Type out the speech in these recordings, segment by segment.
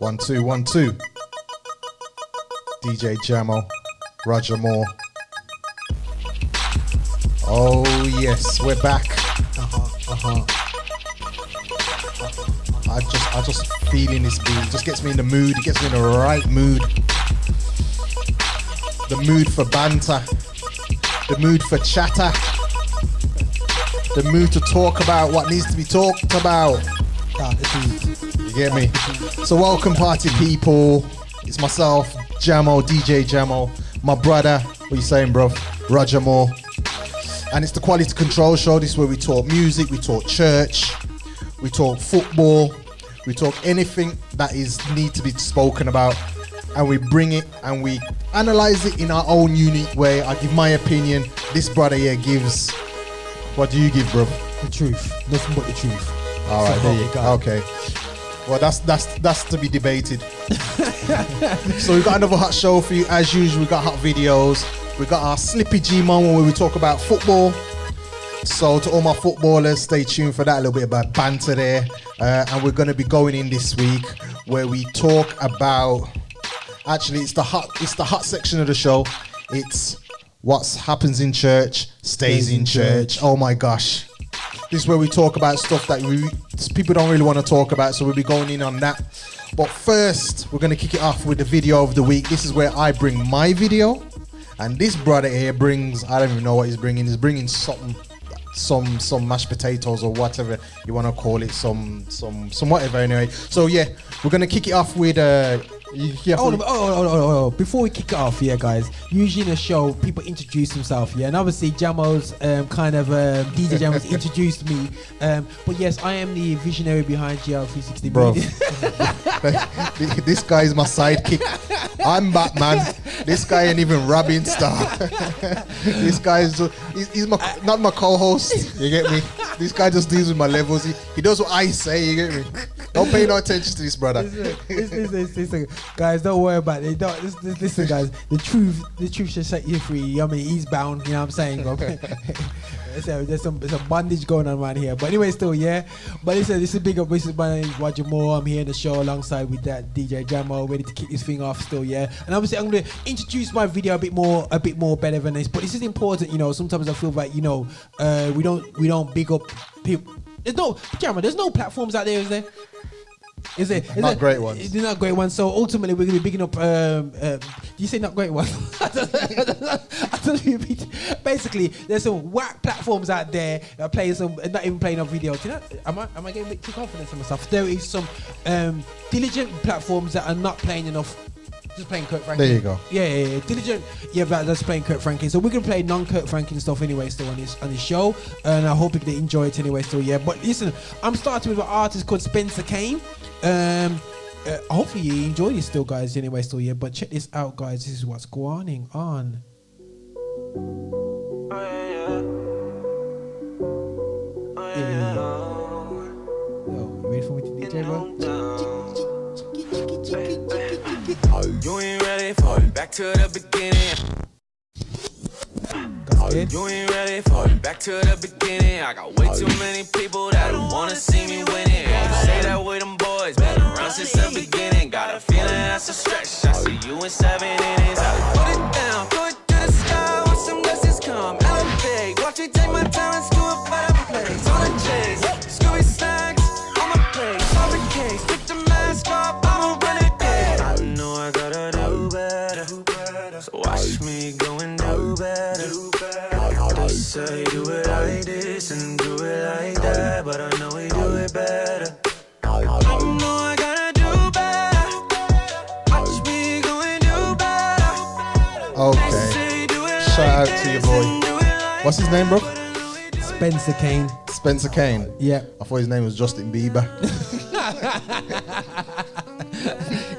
1 2 1 2. DJ Jamo, Roger Moore. Oh yes, we're back. I just feeling this beat. It just gets me in the mood. It gets me in the right mood. The mood for banter. The mood for chatter. The mood to talk about what needs to be talked about. You get me? So welcome party people. It's myself, Jamo, DJ Jamo, my brother, what you saying bro? Roger Moore. And it's the Quality Control Show. This is where we talk music, we talk church, we talk football, we talk anything that need to be spoken about, and we bring it and we analyze it in our own unique way. I give my opinion. This brother here gives. What do you give, bro? The truth. Nothing but the truth. All right, there you go. Okay. Well, that's to be debated. So we got another hot show for you as usual. We got hot videos. We got our Slippy G moment where we talk about football. So to all my footballers, stay tuned for that. A little bit about banter there, and we're going to be going in this week where we talk about. Actually, it's the hot section of the show. It's what happens in church stays in church. Oh my gosh. This is where we talk about stuff that people don't really want to talk about, so we'll be going in on that. But first, we're going to kick it off with the video of the week. This is where I bring my video, and this brother here brings, I don't even know what he's bringing. He's bringing something, some mashed potatoes or whatever you want to call it, some whatever anyway. So yeah, we're going to kick it off with before we kick it off, yeah, guys. Usually in a show, people introduce themselves, yeah, and obviously Jamo's DJ Jamo's introduced me, but yes, I am the visionary behind GL360. Bro, this guy is my sidekick. I'm Batman. This guy ain't even Robin Star. This guy is he's not my co-host. You get me? This guy just deals with my levels. He does what I say. You get me? Don't pay no attention to this brother. Listen, guys, don't worry about it. Listen, guys, the truth should set you free. I mean, he's bound. You know what I'm saying? There's some bondage going on around here. But anyway, still, yeah. But listen, this is big up. This is my name, Roger Moore. I'm here in the show alongside with that DJ Jamo, ready to kick this thing off still, yeah. And obviously, I'm going to introduce my video a bit more better than this. But this is important, you know. Sometimes I feel like, you know, we don't big up people. There's no platforms out there, is there? Is it? Not great ones. It's not great ones. So ultimately, we're going to be bigging up. Do you say not great ones? Basically, there's some whack platforms out there that are playing some, not even playing on videos. You know, am I getting a bit too confident in myself? There is some diligent platforms that are not playing enough. Just playing Kurt Franklin. There you go. Yeah. Diligent. Yeah, but that's playing Kurt Franklin. So we're gonna play non-Kurt Franklin stuff anyway, still on this show, and I hope they enjoy it anyway, still. Yeah. But listen, I'm starting with an artist called Spencer Kane. Hopefully you enjoy this still, guys. Anyway, still. Yeah. But check this out, guys. This is what's going on. Yeah. Yo, you ready for me to DJ, bro? You ain't ready for it. Back to the beginning. You ain't ready for it. Back to the beginning. I got way too many people that wanna see me winning. Say that with them boys, been around since the beginning. Got a feeling that's a stretch. I see you in 7 innings. I put it down, throw it to the sky. Watch some blessings come. Elevate. Watch me take my talents to a better place. On the chase, Scooby snacks on my plate. Solve the case, pick the mask off. I'm a renegade. I know I gotta do better. So watch me go and do better. They say do it like this and do it like that, but I know we do it better. I know I gotta do better. Watch me go and do better. Okay. Shout out to your boy. What's his name, bro? Spencer Kane. Spencer Kane. Yeah. I thought his name was Justin Bieber.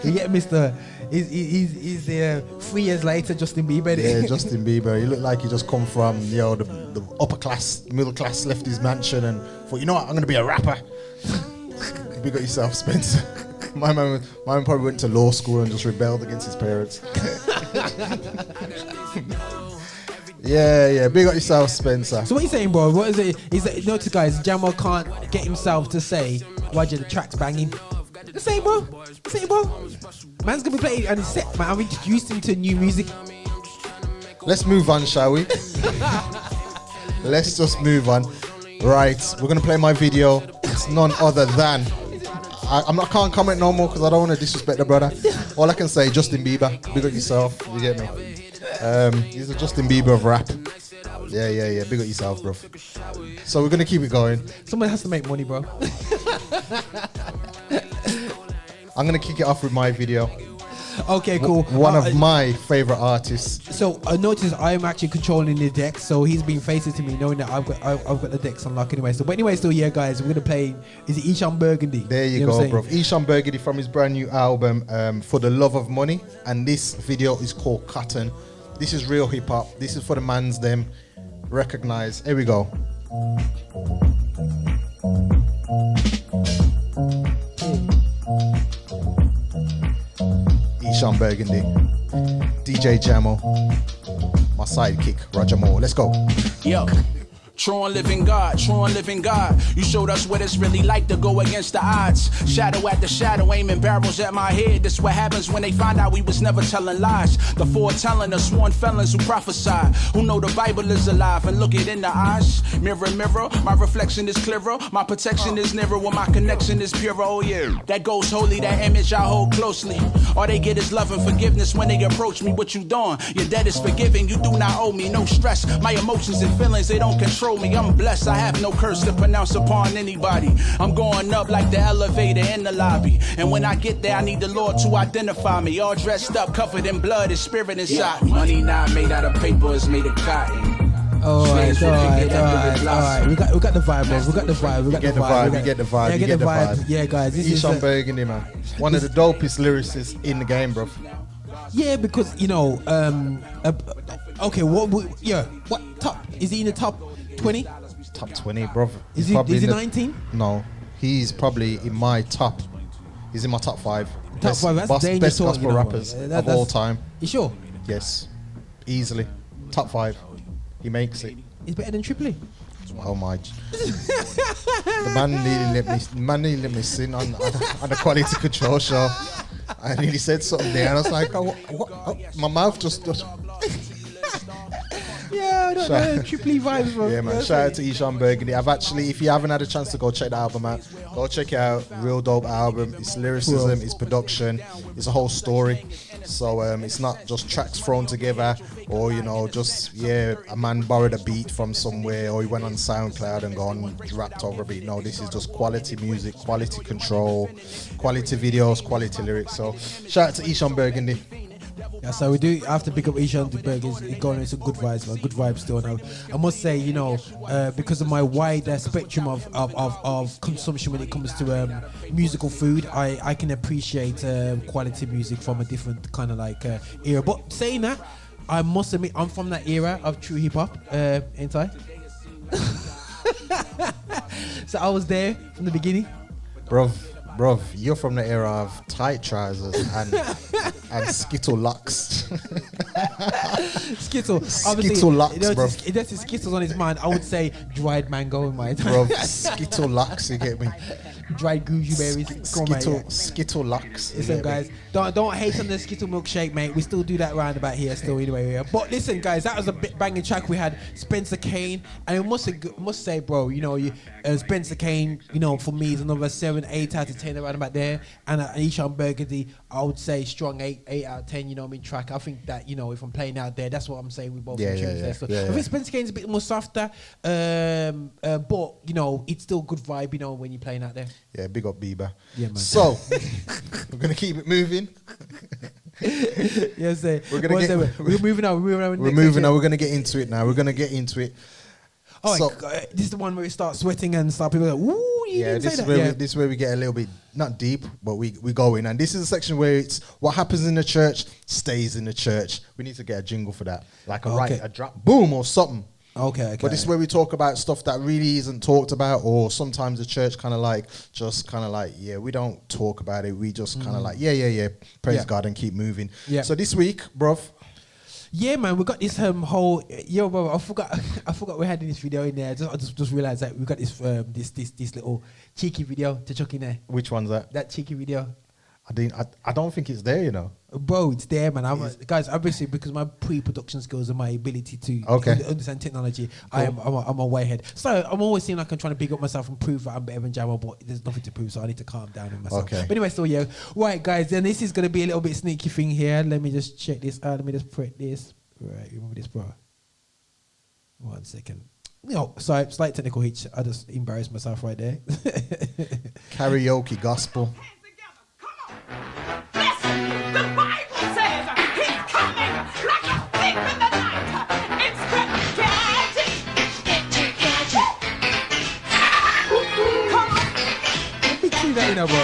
Yeah, Mr. He's 3 years later, Justin Bieber. Yeah, Justin Bieber. He looked like he just come from the upper class, middle class, left his mansion and thought, you know what, I'm gonna be a rapper. Big up yourself, Spencer. My man probably went to law school and just rebelled against his parents. Yeah, big up yourself, Spencer. So what are you saying, bro? What is it? Is that, notice, guys, Jamo can't get himself to say, Roger, the track's banging. Say, bro. Man's gonna be playing on his set, man. I've introduced him to new music. Let's move on, shall we? Let's just move on. Right, we're gonna play my video. It's none other than. I can't comment no more because I don't want to disrespect the brother. All I can say, Justin Bieber, big up yourself. You get me? He's a Justin Bieber of rap. Yeah. Big up yourself, bro. So we're gonna keep it going. Someone has to make money, bro. I'm gonna kick it off with my video. Okay, cool. One of my favorite artists. So I noticed I'm actually controlling the deck, so he's been faces to me, knowing that I've got the decks unlocked anyway. So, but anyway, still, yeah, guys, we're gonna play. Is it Ishan Burgundy? There you go, bro. Ishan Burgundy from his brand new album, For the Love of Money, and this video is called Cotton. This is real hip hop. This is for the mans them. Recognize. Here we go. Ishan Burgundy, DJ Jamo, my sidekick Roger Moore. Let's go. Yo. True and living God, you showed us what it's really like to go against the odds. Shadow after shadow, aiming barrels at my head. This what happens when they find out we was never telling lies. The foretelling of sworn felons who prophesy, who know the Bible is alive and look it in the eyes. Mirror, mirror, my reflection is clearer. My protection is nearer when my connection is purer. Oh yeah, that goes holy, that image I hold closely. All they get is love and forgiveness when they approach me. What you doing? Your debt is forgiven, you do not owe me. No stress, my emotions and feelings, they don't control me. I'm blessed, I have no curse to pronounce upon anybody. I'm going up like the elevator in the lobby. And when I get there, I need the Lord to identify me. All dressed up, covered in blood, his spirit inside me. Money not made out of paper, it's made of cotton. Alright. We got the vibe, bro. We get the vibe. Yeah, guys. This Ishan Burgundy, man. One of the dopest lyricists in the game, bro. Yeah, because you know, okay, what top is he in the top 20? Top 20, bro. Is he 19? No, he's probably in my top. He's in my top 5. Top 5. That's dangerous. Best gospel rappers of all time. You sure? Yes, easily. Top 5. He makes it. He's better than Triple E. Oh my! The man nearly let me sing on the quality control show. I nearly said something there, and I was like, what? My mouth just. Yeah, I don't know. Triple E vibes, bro. Yeah, man. Shout out to Ishan Burgundy. I've actually, if you haven't had a chance to go check the album out, go check it out. Real dope album. It's lyricism, it's production, it's a whole story. So it's not just tracks thrown together, or just a man borrowed a beat from somewhere, or he went on SoundCloud and gone rapped over a beat. No, this is just quality music, quality control, quality videos, quality lyrics. So shout out to Ishan Burgundy. Yeah, so we do have to pick up Ishan Burgundy. It's going on some good vibes, man. Good vibes still. Now, I must say, because of my wider spectrum of consumption when it comes to musical food, I can appreciate quality music from a different kind of era. But saying that, I must admit, I'm from that era of true hip hop, ain't I? So I was there from the beginning. Bruv, you're from the era of tight trousers and Skittle locks. Skittle locks, bro. If there's Skittles on his mind, I would say dried mango in my time. Bro, Skittle locks, you get me? Dried goji berries. Skittle locks. Listen, guys, don't hate on the Skittle milkshake, mate. We still do that round about here still anyway. Yeah. But listen, guys, that was a bit banging track. We had Spencer Kane, and I must say, bro, Spencer Kane, for me is another 7, 8 out of 10 around about there. And Ishan Burgundy, I would say strong 8 out of 10. Track. I think that if I'm playing out there, that's what I'm saying with both tunes there. So I think Spencer Kane's a bit more softer, but it's still good vibe. When you're playing out there. Yeah, big up Bieber. Yeah, man. So we're gonna keep it moving. Yes, sir. We're moving on. We're gonna get into it now. Oh, so, this is the one where we start sweating and start people like, ooh, this is where we get a little bit not deep, but we go in. And this is a section where it's what happens in the church stays in the church. We need to get a jingle for that, like a drop, boom, or something. Okay. But this is where we talk about stuff that really isn't talked about, or sometimes the church we don't talk about it. We just praise God and keep moving. Yeah. So this week, bruv. Yeah, man, we got this whole bro. I forgot we had this video in there. I just realized that we got this this little cheeky video to chuck in there. Which one's that? That cheeky video. I don't think it's there, you know. Bro, it's there, man. Guys, obviously, because my pre-production skills and my ability to understand technology, I'm a way ahead. So I'm always seeing like I'm trying to big up myself and prove that I'm better than Jamo, but there's nothing to prove, so I need to calm down with myself. Okay. But anyway, so yeah. Right, guys, then this is going to be a little bit sneaky thing here. Let me just check this out. Let me just press this. Right, remember this, bro. 1 second. Slight technical hitch. I just embarrassed myself right there. Karaoke gospel. Listen, the Bible says he's coming like a thief in the night. Inspector Gadget. Come on. Let me see that, bro.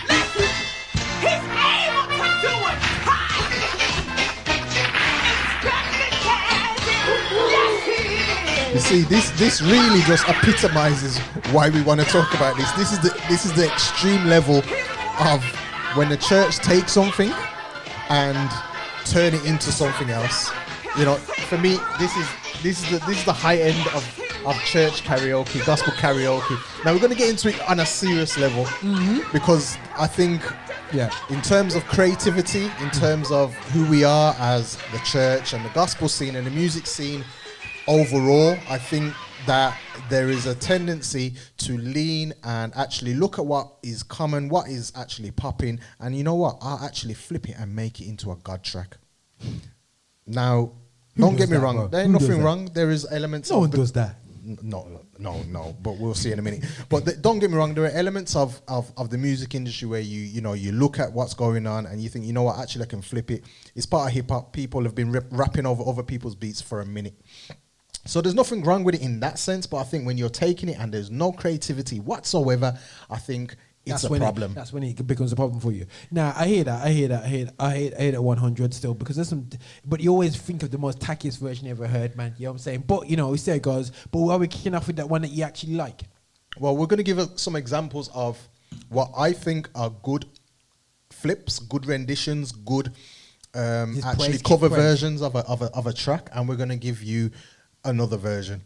Listen, he's able to do it. Inspector Gadget. Yes, he is. You see, this really just epitomizes why we want to talk about this. This is the extreme level of when the church takes something and turn it into something else. You know, for me, this is the high end of church karaoke, gospel karaoke. Now we're going to get into it on a serious level because I think, in terms of creativity, in terms of who we are as the church and the gospel scene and the music scene overall, I think that there is a tendency to lean and actually look at what is common, what is actually popping, and you know what? I'll actually flip it and make it into a God track. Now, don't get me wrong. There ain't nothing wrong. There is elements. No one does that. No. But we'll see in a minute. But don't get me wrong. There are elements of the music industry where you look at what's going on and you think, you know what? Actually, I can flip it. It's part of hip hop. People have been rapping over other people's beats for a minute. So there's nothing wrong with it in that sense, but I think when you're taking it and there's no creativity whatsoever, I think it's a problem. That's when it becomes a problem for you. Now, I hear that 100 still, because there's some, but you always think of the most tackiest version you ever heard, man. You know what I'm saying? But, we say it goes, but are we kicking off with that one that you actually like? Well, we're going to give some examples of what I think are good flips, good renditions, good actually cover versions of a track, and we're going to give you another version.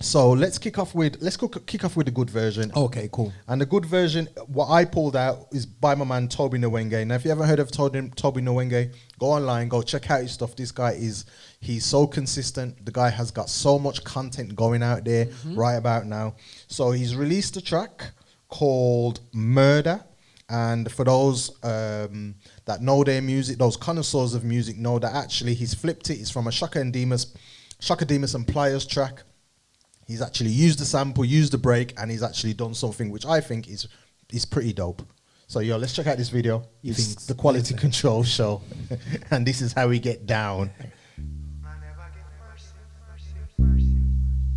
So let's kick off with the good version. Okay, cool. And the good version, what I pulled out is by my man Toby Nwenge. Now, if you ever heard of Toby Nwenge, go online, go check out his stuff. This guy he's so consistent. The guy has got so much content going out there right about now. So he's released a track called Murder. And for those that know their music, those connoisseurs of music know that actually he's flipped it. It's from a Shaka Demus and Pliers track. He's actually used the sample, used the break, and he's actually done something which I think is pretty dope. So let's check out this video. It's the Quality Control Show. And this is how we get down.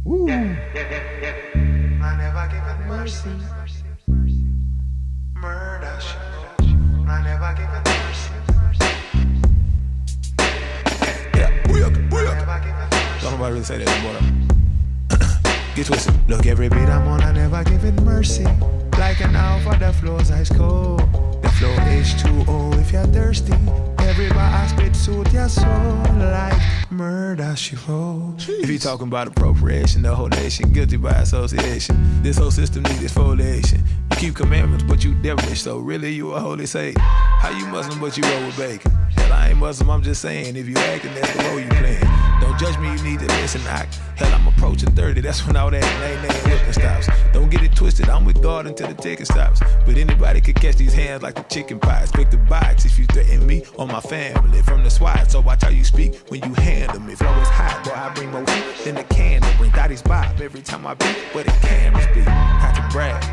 Woo. I never give it mercy. Murder. I never give it mercy. Yeah, booyah. Don't nobody really say that anymore. Get twisted. Look, every beat I'm on, I never give it mercy. Like an hour, the flow's ice cold. The flow H2O if you're thirsty. Every bar I spit suit your soul like murder, she wrote. If you talking about appropriation, the whole nation guilty by association. This whole system needs exfoliation. You keep commandments, but you devilish, so really you a holy Satan. How you Muslim, but you roll with bacon? Hell, I ain't Muslim, I'm just saying, if you acting, that's the role you playing. Don't judge me, you need to listen, act. Hell, I'm approaching 30, that's when all that nay whipping stops. Don't get it twisted, I'm with God until the ticket stops. But anybody could catch these hands like the chicken pies. Pick the box if you threaten me or my family from the SWAT. So watch how you speak when you handle me. Flow is hot, boy, I bring more heat than the candle. Bring thotties bob every time I beat where the cameras be. Had to brag.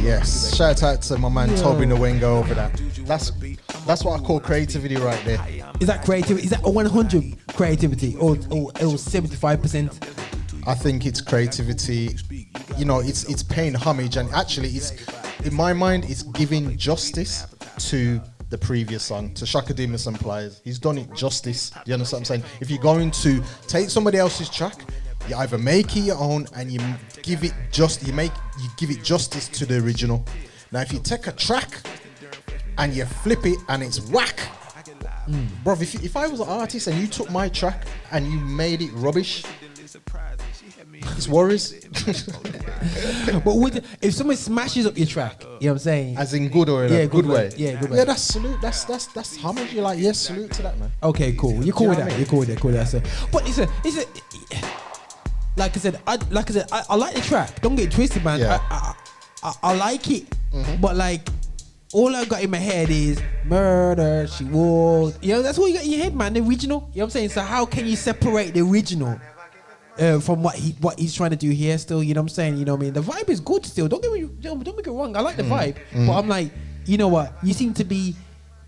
Yes, shout out to my man Toby Nwenge over that. That's what I call creativity right there. Is that creativity? Is that a 100 creativity or it was 75%? I think it's creativity. It's paying homage, and actually, it's in my mind, it's giving justice to the previous song, to Shaka Demus and Pliers. He's done it justice. Do you understand what I'm saying? If you're going to take somebody else's track, you either make it your own and you give it justice to the original. Now, if you take a track and you flip it and it's whack, Bruv, if I was an artist and you took my track and you made it rubbish, it's worries. But if someone smashes up your track, you know what I'm saying? As in good or in a good way. Yeah, good way. Yeah, that's salute. That's homage. You're like, yes, salute to that, man. Okay, cool. You're cool with that. You're cool with that. Cool with that. So, but it's a. Like I said, I like the track. Don't get it twisted, man. Yeah. I like it, but like all I got in my head is murder. She walked. You know, that's what you got in your head, man. The original. You know what I'm saying? So how can you separate the original from what he's trying to do here? Still, you know what I'm saying? You know what I mean? The vibe is good still. Don't make it wrong. I like the vibe, but I'm like, you know what? You seem to be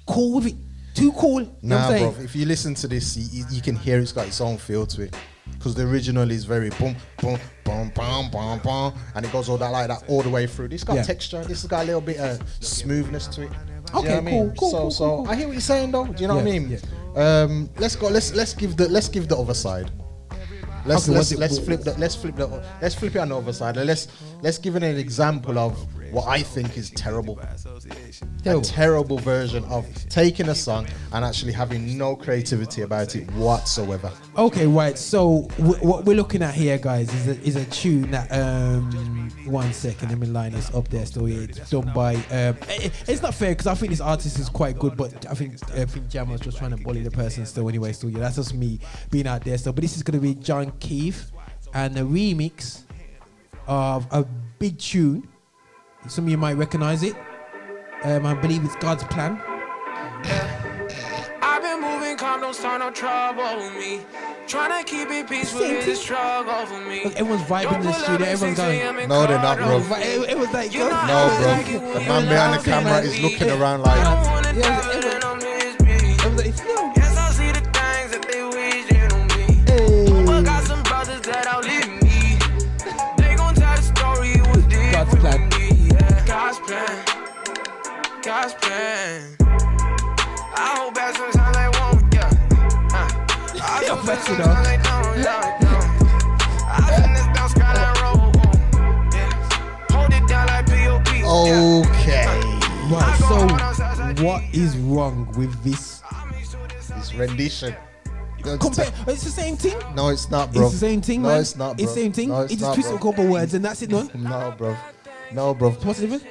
cool with it. Too cool. You know what I'm saying? Bro. If you listen to this, you can hear it's got its own feel to it. Because the original is very boom, boom, boom, boom, boom, boom, and it goes all that like that all the way through. This got texture. This has got a little bit of smoothness to it. Okay, cool. So I hear what you're saying, though. Do you know what I mean? Yeah. Let's go. Let's give the other side. Let's flip it on the other side. And let's give it an example of what I think is terrible. A terrible version of taking a song and actually having no creativity about it whatsoever. Okay, right. So what we're looking at here, guys, is a tune that 1 second, let me line this up there. So it's done by it's not fair because I think this artist is quite good, but I think Jam was just trying to bully the person still anyway. So yeah, that's just me being out there. So but this is gonna be John Keefe and a remix of a big tune. Some of you might recognize it. I believe it's God's Plan. I've been moving calm, don't start no trouble with me. Trying to keep it peaceful, it's a struggle for me. Look, everyone's vibing in the studio, everyone's going. No, they're not, bro. It was like, no, bro. The man behind the camera is looking around like. Yes, I see the things that they wishing on me. But got some brothers that outlive me. They gon' tell the story, it was different. God's plan. God's plan. God's plan. I hope that sometimes they won't, I hope that sometimes they don't, I think this bounce got that roll, hold it down like P.O.P. Okay. Right, so what is wrong with this rendition? It's the same thing. No, it's not, bro. It's the same thing, man. No, it's not, bro. It's the same thing. No, it's just not, twist a couple words and that's it, man. No, bro. What's the difference?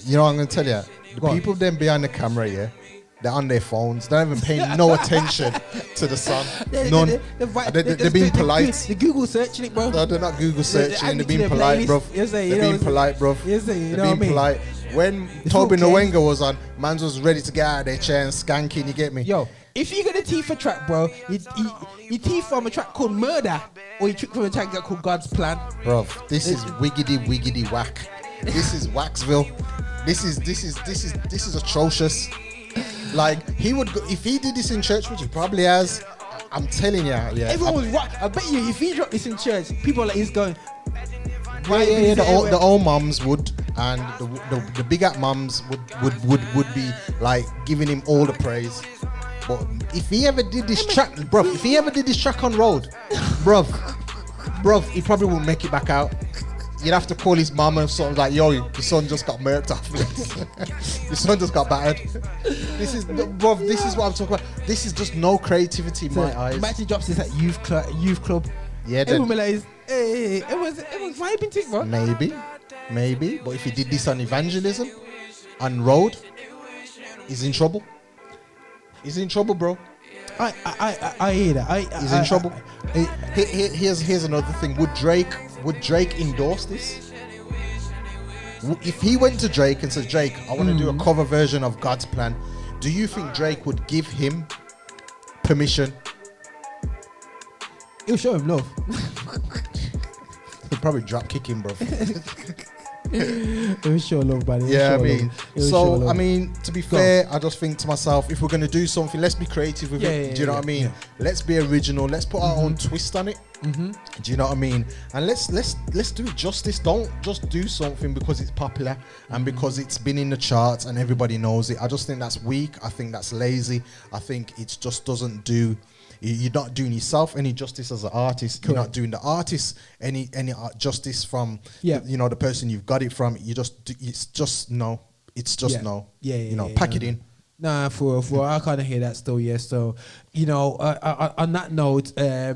You know what I'm going to tell you? The people them behind the camera, they're on their phones. They're not even paying no attention to the song. None. They're being polite. The Google searching it, bro. No, they're not Google searching. They're being polite, bro. They're being polite, bro. They're being polite. When Toby Nwenga was on, Mans was ready to get out of their chair and skanking, you get me? Yo, if you're gonna teeth a track, bro, you teeth from a track called Murder, or you trick from a track called God's Plan. Bro, this is wiggity whack. This is Waxville. This is atrocious. Like he would go, if he did this in church, which he probably has. I'm telling you, Everyone was right. I bet you if he dropped this in church, people are like he's going. Yeah, the old mums would, and the big at mums would be like giving him all the praise. But if he ever did this track, on road, bruv, he probably wouldn't make it back out. You'd have to call his mum and something like, yo, your son just got murked off. Your son just got battered. This is what I'm talking about. This is just no creativity in my eyes. Imagine he drops this at youth club. Yeah, everyone realize, hey, it was vibing thing, bro. Maybe. But if he did this on evangelism, on road, he's in trouble. He's in trouble, bro. I hear that. He's in trouble. Here's another thing. Would Drake endorse this? If he went to Drake and said, Drake, I want to do a cover version of God's Plan, do you think Drake would give him permission? He'll show him love. He'll probably drop kick him, bro. He'll show love, buddy. Yeah, I mean, so I mean, to be fair, I just think to myself, if we're gonna do something, let's be creative with it. Do you know what I mean? Let's be original. Let's put our own twist on it. Do you know what I mean? And let's do it justice. Don't just do something because it's popular and because it's been in the charts and everybody knows it. I just think that's weak. I think that's lazy. I think it just doesn't do. You're not doing yourself any justice as an artist. Correct. You're not doing the artist any justice from the person you've got it from. It's just no. Pack it in. Nah, for I kind of hear that still. Yeah, so you know, on that note,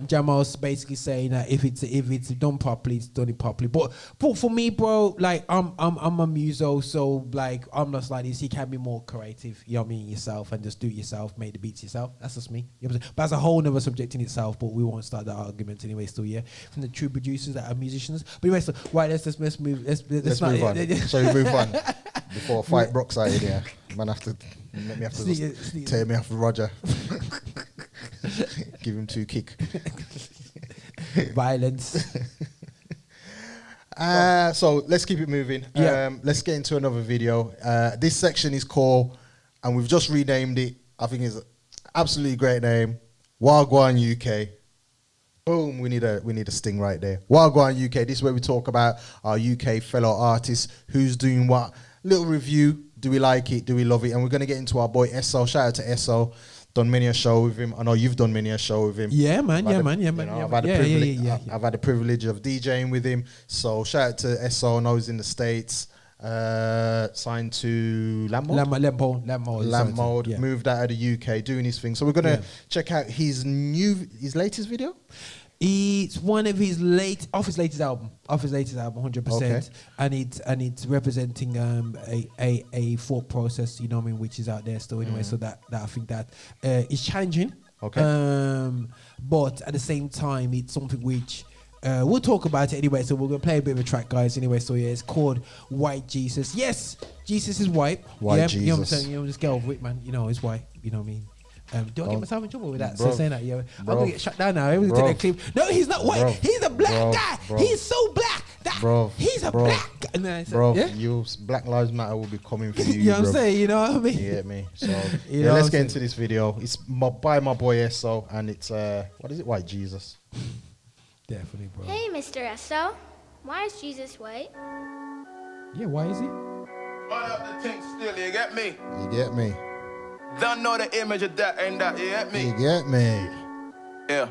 Jamal's basically saying that if it's done properly, it's done it properly. But for me, bro, like I'm a muso, so like I'm just like this. You can be more creative, you know what I mean, yourself, and just do it yourself, make the beats yourself. That's just me. You know what I'm saying? But that's a whole nother subject in itself. But we won't start that argument anyway. Still, yeah, from the true producers that are musicians. But anyway, so right, let's move. Let's move on. So we move on before fight Brooks out here. Man, have to just tear me off with Roger. Give him 2 kick. Violence. So let's keep it moving. Yeah. Let's get into another video. This section is called, and we've just renamed it. I think it's an absolutely great name. Gwarn UK. Boom, we need a sting right there. Gwarn UK. This is where we talk about our UK fellow artists, who's doing what. Little review. Do we like it? Do we love it? And we're going to get into our boy Esso. Shout out to Esso. Done many a show with him. I know you've done many a show with him. Yeah, man. I've had the privilege of DJing with him. So shout out to Esso. I know he's in the States. Signed to Lamp Mode. Yeah. Moved out of the UK, doing his thing. So we're going to check out his latest video. It's one of his latest album, 100%, Okay. and it's representing a thought process, you know what I mean, which is out there still anyway. So that I think that is challenging, okay. But at the same time, it's something which we'll talk about it anyway. So we're gonna play a bit of a track, guys. Anyway, so yeah, it's called White Jesus. Yes, Jesus is white. White Jesus. You know what I'm Jesus. saying? You know, just get over it, man. You know, it's white. You know what I mean? Do I get myself in trouble with that? Bruv. So saying that, yeah, I'm gonna get shut down now. Everyone's gonna take that clip. No, he's not white. Bruv. He's a black Bruv. guy. Bruv. He's so black. He's a black guy. And then I said, Bro, yeah? you Black Lives Matter will be coming for you. You know what I'm bro. saying? You know what I mean? You get me? So You yeah, know let's what get I'm into this video. It's by my boy Esso, and it's what is it? White Jesus. Definitely, bro. Hey, Mr. Esso. Why is Jesus white? Yeah, why is he? Run up the tank still, you get me? You get me? Don't know the image of that, ain't that, you get me? You get me? Yeah.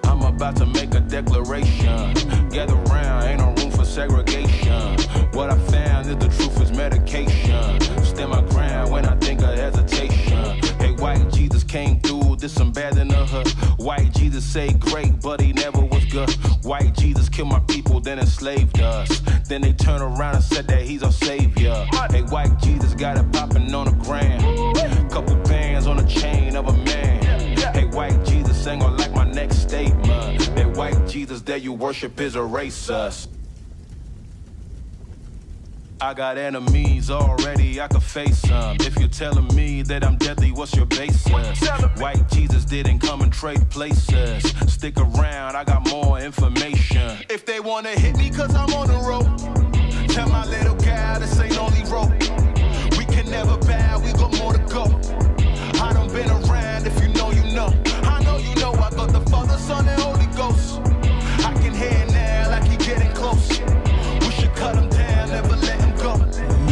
I'm about to make a declaration. Gather round, ain't no room for segregation. What I found is the truth is medication. Stand my ground when I think of hesitation. Hey, white Jesus came through, this some bad in the hood. White Jesus say great, but he never was good. White Jesus killed my people, then enslaved us. Then they turn around and said that he's our savior. Hey, white Jesus got it popping on the gram. Couple bands on the chain of a man. Hey, white Jesus ain't gonna like my next statement. Hey, white Jesus that you worship is a racist. I got enemies already, I could face some. If you're telling me that I'm deadly, what's your basis? White Jesus didn't come and trade places. Stick around, I got more information. If they wanna hit me cause I'm on the road, tell my little guy this ain't only rope. We can never bow, we got more to go. I done been around, if you know, you know. I know you know, I got the Father, Son, and Holy Ghost. I can hear it now like he getting close. We should cut him down, never let him go.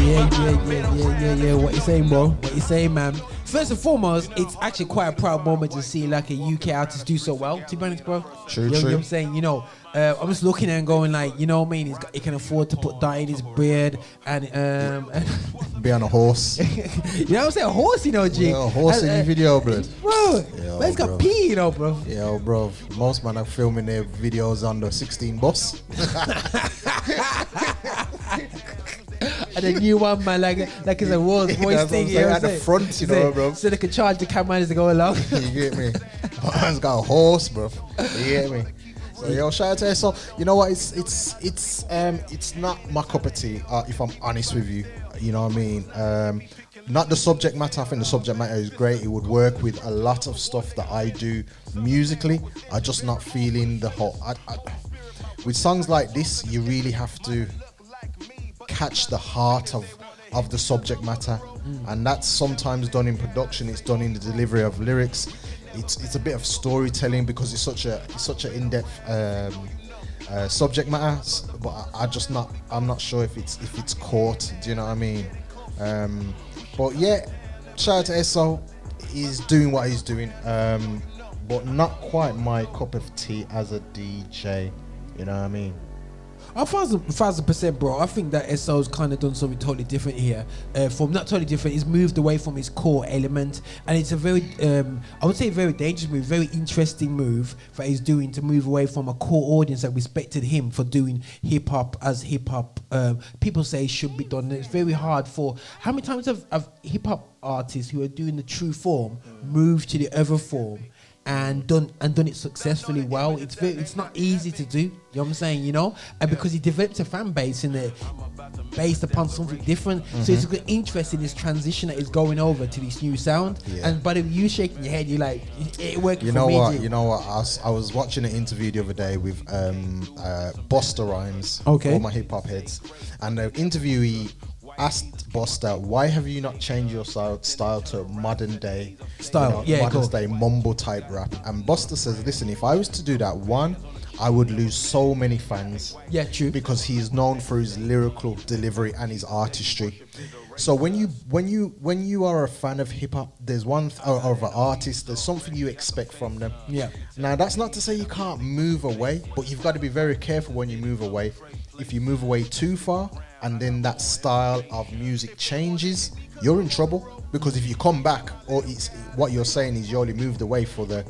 Yeah. What you saying, bro? What you saying, man? First and foremost, it's actually quite a proud moment to see like a UK artist do so well. To be honest, bro. True, You know true. what I'm saying? You know, I'm just looking and going like, you know what I mean? He can afford to put dye in his beard and Be on a horse. you know what I'm saying? A horse, you know, G. Yeah, a horse in your video, blood. Bro, Yeah, man's got bro. pee, you know, bro. Yeah, bro. Most man are filming their videos on the 16 bus. And the new one, man, like it's a Rolls Royce That's what thing. I'm You know saying, what at I'm the saying? front, you know, bro. So they can charge the camera as they go along. You get me? Man's got a horse, bro. You get me? So yo, shout out to Esso. You know what? It's not my cup of tea. If I'm honest with you, you know what I mean. Not the subject matter. I think the subject matter is great. It would work with a lot of stuff that I do musically. I'm just not feeling the whole. With songs like this, you really have to catch the heart of the subject matter, and that's sometimes done in production. It's done in the delivery of lyrics. It's a bit of storytelling because it's such an in-depth subject matter. But I'm not sure if it's caught. Do you know what I mean? But yeah, shout out to Esso. He's doing what he's doing, but not quite my cup of tea as a DJ. You know what I mean? 1,000%, bro. I think that SO's kind of done something totally different here. From not totally different, he's moved away from his core element, and it's a very, I would say, a very dangerous move, very interesting move that he's doing to move away from a core audience that respected him for doing hip hop as hip hop. People say should be done. It's very hard for. How many times have hip hop artists who are doing the true form moved to the other form? And done it successfully well. It's not easy to do. You know what I'm saying? You know, and because he developed a fan base in there based upon something different. So it's interesting this transition that is going over to this new sound. Yeah. And but if you shaking your head, you're like, it worked. You know for what? me, you know what? I was watching an interview the other day with Busta Rhymes. Okay. All my hip hop heads, and the interviewee asked Busta, why have you not changed your style to modern day style? Modern day mumble type rap. And Busta says, listen, if I was to do that, one, I would lose so many fans. Yeah, true. Because he's known for his lyrical delivery and his artistry. So when you are a fan of hip hop, there's one of an artist, there's something you expect from them. Yeah. Now that's not to say you can't move away, but you've got to be very careful when you move away. If you move away too far, and then that style of music changes, you're in trouble. Because if you come back, or it's what you're saying is you only moved away for that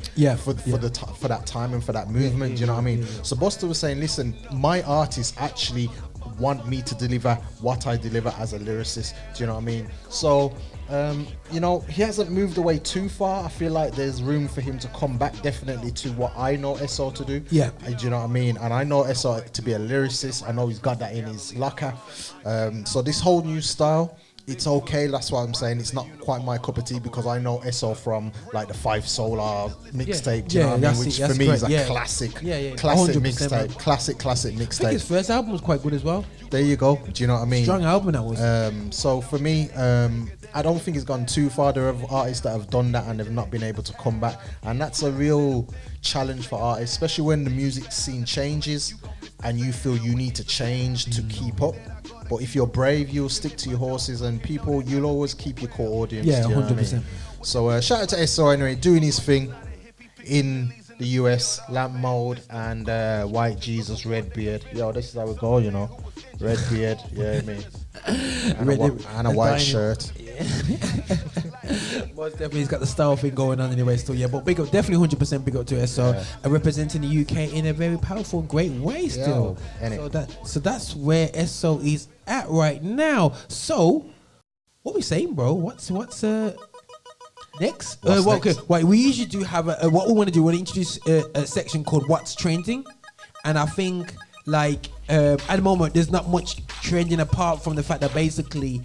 time and for that movement. Do you know what I mean? So Busta was saying, listen, my artists actually want me to deliver what I deliver as a lyricist. Do you know what I mean? So he hasn't moved away too far. I feel like there's room for him to come back definitely to what I know SO to do. Yeah. Do you know what I mean? And I know SO to be a lyricist. I know he's got that in his locker. So this whole new style, it's okay. That's what I'm saying. It's not quite my cup of tea because I know SO from like the 5 Solar mixtape. Do you know what I mean? Which for me is a classic mixtape. Classic mixtape. I think his first album was quite good as well. There you go. Do you know what I mean? Strong album that was. So for me, I don't think it's gone too far. There are artists that have done that and they've not been able to come back, and that's a real challenge for artists, especially when the music scene changes and you feel you need to change to keep up. But if you're brave, you'll stick to your horses, and you'll always keep your core audience. Yeah, 100%. So shout out to SO anyway, doing his thing in the US, lamp mode and white Jesus, red beard. Yo, this is how we go, you know. Red beard, yeah, I mean. And a white shirt. Yeah. Most definitely, he's got the style thing going on anyway still, yeah. But big up, definitely 100% big up to SO, representing the UK in a very powerful and great way still. So that's where SO is at right now. So, what we saying, bro? What's next? Next? Right, we usually do have what we want to do. We want to introduce a section called What's Trending, and I think like at the moment there's not much trending apart from the fact that basically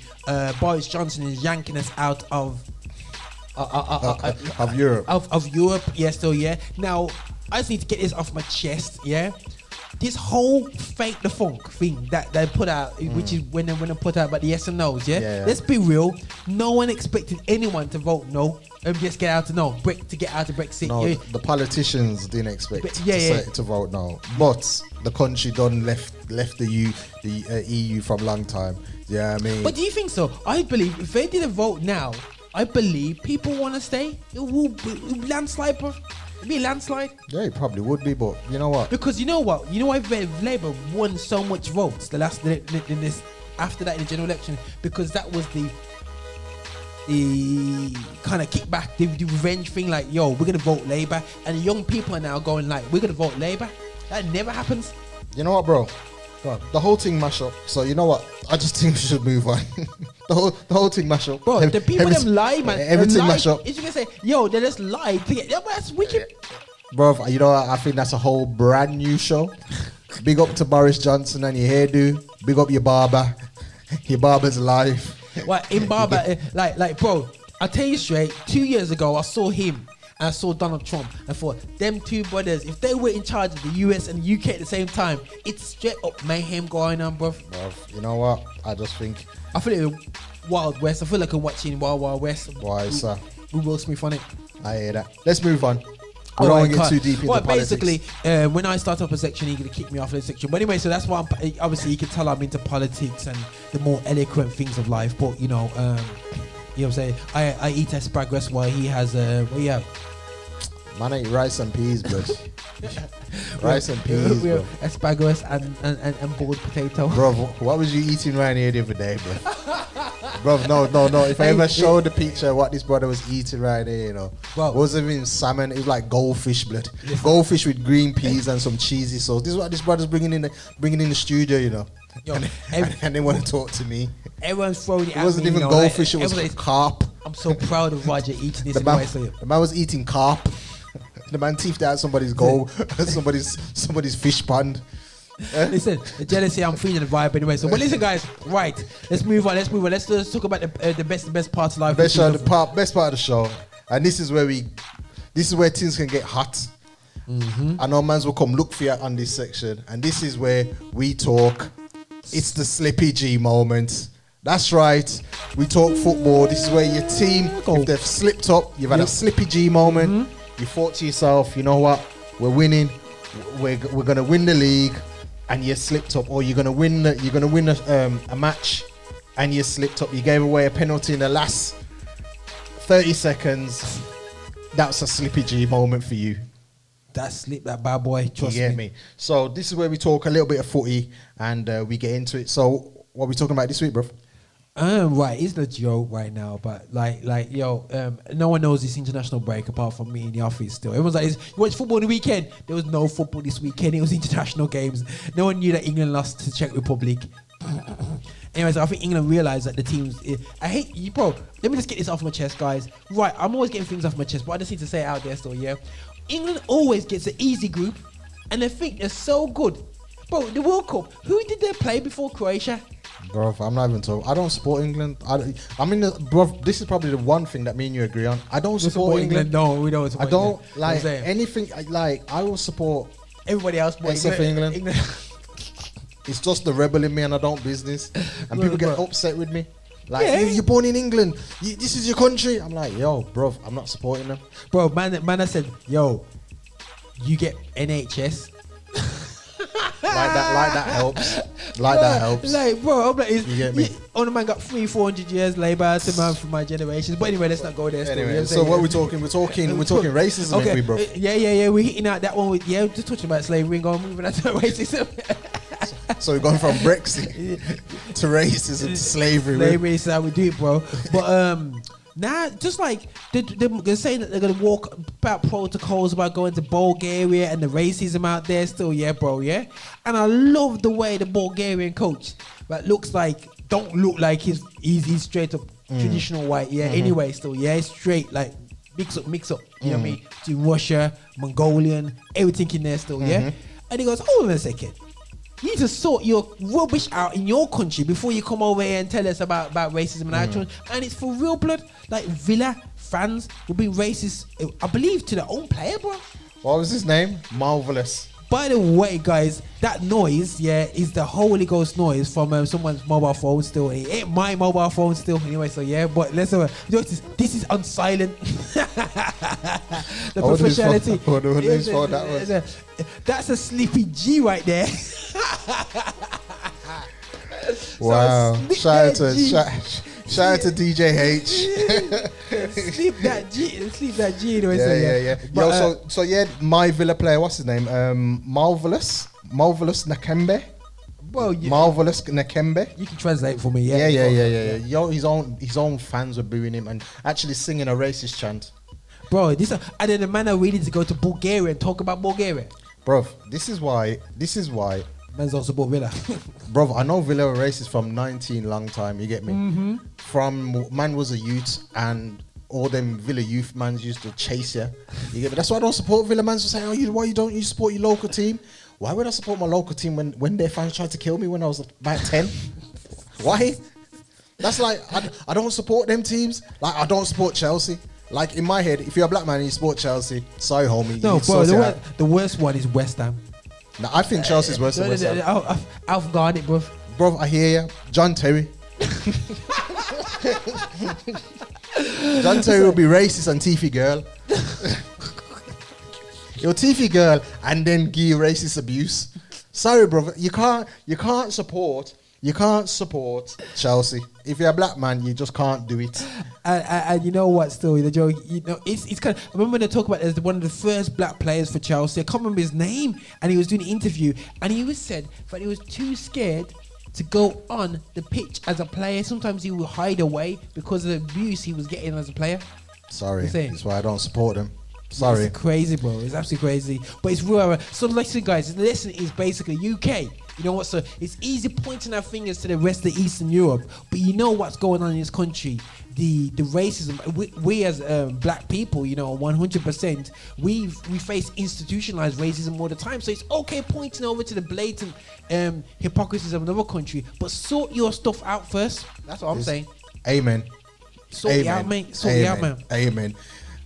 Boris Johnson is yanking us out of Europe. Of Europe, still. Now, I just need to get this off my chest, This whole fake the funk thing that they put out, which is when they put out about the yes and no's, Let's be real. No one expected anyone to vote no and just get out to no. To get out of Brexit. No, the politicians didn't expect to vote no. But the country done left the EU from a long time. Yeah, I mean. But do you think so? I believe if they didn't vote now, I believe people want to stay. It will be landslide, bro. It'd be a landslide. Yeah, it probably would be, but you know what? Because you know what? You know why Labour won so much votes after that in the general election, because that was the kind of kickback, the revenge thing. Like, yo, we're gonna vote Labour, and the young people are now going like, we're gonna vote Labour. That never happens. You know what, bro? The whole thing mash up. So you know what? I just think we should move on. the whole thing mash up. Bro, the people them lie, man. Everything mash up. Is you gonna say, yo, they just lied to get? Yeah, but that's wicked. Bro, you know what? I think that's a whole brand new show. Big up to Boris Johnson and your hairdo. Big up your barber. Your barber's alive. What in barber? like, bro. I'll tell you straight. 2 years ago, I saw him. And I saw Donald Trump. I thought, them two brothers, if they were in charge of the US and the UK at the same time, it's straight up mayhem going on, bro. You know what? I just think... I feel like Wild West. I feel like I'm watching Wild West. Why, sir? With Will Smith on it. I hear that. Let's move on. We don't want to get too deep into politics. Basically, when I start up a section, you're going to kick me off of the section. But anyway, so that's why obviously you can tell I'm into politics and the more eloquent things of life. But, you know what I'm saying? I eat asparagus while he has... Man, I eat rice and peas, but Rice and peas, bro. Asparagus and boiled potato. Bro, what was you eating around here the other day, bro? Bro, no. If I ever showed the picture of what this brother was eating right here, you know, Bro. it wasn't even salmon. It was like goldfish blood. Goldfish with green peas and some cheesy sauce. This is what this brother's bringing in the studio, you know. Yo, and they want to talk to me. Everyone's throwing it It at wasn't me, even you know, goldfish. It was carp. I'm so proud of Roger eating this. The man was eating carp. The man teethed out somebody's somebody's fish pond. Listen, the jealousy, I'm feeling the vibe anyway. So, but listen, guys, right? Let's move on. Let's talk about the best part of life. Best part of the show, and this is where things can get hot. I know mans will come look for you on this section, and this is where we talk. It's the Slippy G moment. That's right. We talk football. This is where your team, if they've slipped up, you've had a Slippy G moment. You thought to yourself, you know what? We're winning. We're gonna win the league, and you slipped up, or you're gonna win a match, and you slipped up. You gave away a penalty in the last 30 seconds. That's a Slippy G moment for you. That bad boy. Trust you get me. So this is where we talk a little bit of footy, and we get into it. So what are we talking about this week, bro? Right, it's the joke right now, but no one knows this international break apart from me in the office still. Everyone's like, you watch football on the weekend? There was no football this weekend. It was international games. No one knew that England lost to Czech Republic. Anyways, I think England realised that the teams... I hate you, bro. Let me just get this off my chest, guys. Right, I'm always getting things off my chest, but I just need to say it out there still, yeah? England always gets an easy group, and they think they're so good. Bro, the World Cup, who did they play before Croatia? Bro, I'm not even talking. I don't support England. Bro, this is probably the one thing that me and you agree on. I don't support England. No, we don't support England. I don't like anything. I will support everybody else except England. It's just the rebel in me, and I don't business. And people get upset with me. Like, you're born in England. This is your country. I'm like, yo, bro, I'm not supporting them. Bro, man, I said, yo, you get NHS. That helps. That helps. Like, bro, I'm like, you get me? On man got 300-400 years labour to man from my generations. But anyway, let's not go there. Anyway, so what we're talking racism, okay. bro. Yeah. We're hitting out that one with just talking about slavery and going moving on to racism. So we're going from Brexit to racism to slavery. Slavery is how we do it, bro. But now, just like they're saying that they're gonna walk about protocols about going to Bulgaria and the racism out there still, yeah, bro, yeah. And I love the way the Bulgarian coach don't look like he's straight up traditional white, yeah. Anyway, still, yeah, straight like mix up. You know what I mean? Between Russia, Mongolian, everything in there still, yeah. And he goes, hold on a second. You need to sort your rubbish out in your country before you come over here and tell us about racism and action. And it's for real blood. Like Villa fans will be racist, I believe, to their own player, bro. What was his name? Marvelous. By the way, guys, that noise, is the Holy Ghost noise from someone's mobile phone still. It ain't my mobile phone still. Anyway, so yeah, but let's this is on silent. The professionality. That's a Slippy G right there. Wow. Shout out to DJ H. Sleep that G. Anyway, yeah. So my Villa player, what's his name? Marvelous Nakembe. Well, Marvelous Nakembe. You can translate for me, yeah. Yo, his own fans were booing him and actually singing a racist chant. Bro, and then the man are ready to go to Bulgaria and talk about Bulgaria. Bro, this is why. Man's don't support Villa. Bro, I know Villa were racist from 19 long time, you get me? From man was a youth and all them Villa youth mans used to chase you. You get me? That's why I don't support Villa mans who say, why you don't support your local team? Why would I support my local team when their fans tried to kill me when I was about 10? Why? That's like, I don't support them teams. Like, I don't support Chelsea. Like, in my head, if you're a black man and you support Chelsea, sorry, homie. No, bro, the worst one is West Ham. No, I think Chelsea's worse than West Ham. I've got it, bro. Bro, I hear you. John Terry. John Terry will be racist and teethy girl. You're teethy girl and then give racist abuse. Sorry, bro. You can't support You can't support Chelsea. If you're a black man, you just can't do it. And you know what? Still, the joke. You know, it's kind of. I remember when they talk about as one of the first black players for Chelsea. I can't remember his name, and he was doing an interview, and he was said that he was too scared to go on the pitch as a player. Sometimes he would hide away because of the abuse he was getting as a player. Sorry, that's why I don't support them. Sorry. It's crazy, bro. It's absolutely crazy. But it's real. So listen, guys. The lesson is basically UK. You know what? So it's easy pointing our fingers to the rest of Eastern Europe, but you know what's going on in this country. The racism. We as black people, you know, 100%. We face institutionalized racism all the time. So it's okay pointing over to the blatant hypocrisies of another country, but sort your stuff out first. That's what I'm saying. Amen. Sort it out, mate. Sort it out, man. Amen.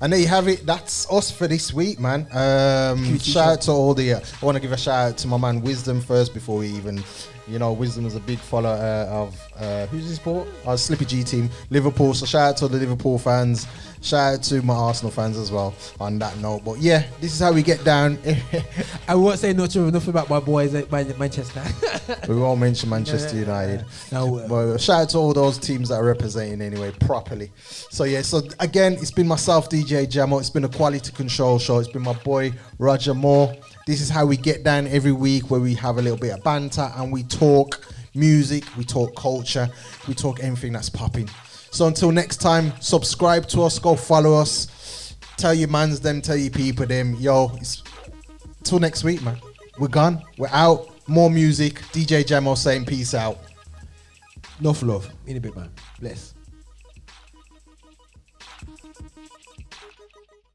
And there you have it. That's us for this week, man. Shout out to all the... I want to give a shout out to my man Wisdom first before we even... You know, Wisdom is a big follower of... who's his sport? Our Slippy G team, Liverpool. So shout out to the Liverpool fans. Shout out to my Arsenal fans as well on that note. But yeah, this is how we get down. I won't say nothing about my boys at Manchester. We won't mention Manchester United. No, but shout out to all those teams that are representing anyway properly. So yeah, so again, it's been myself, DJ Jamo. It's been a quality control show. It's been my boy Roger Moore. This is how we get down every week, where we have a little bit of banter and we talk music, we talk culture, we talk anything that's popping. So until next time, subscribe to us, go follow us, tell your mans them, tell your people them. Yo, till next week, man. We're gone, we're out. More music. DJ Jamo saying peace out. Enough love. In a bit, man. Bless.